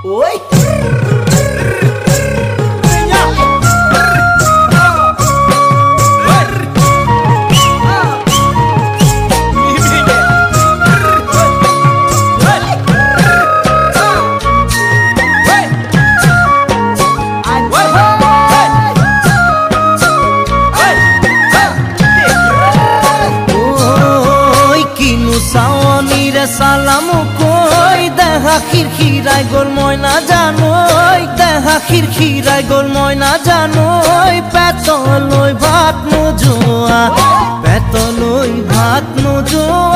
ওই সালামু কই দেখা খিরখিরাই গোল ময়না জানোই দেখা খিরখিরাই গোল ময়না জানোই পেতলই ভাত নোজোয়া পেতলই ভাত নোজোয়া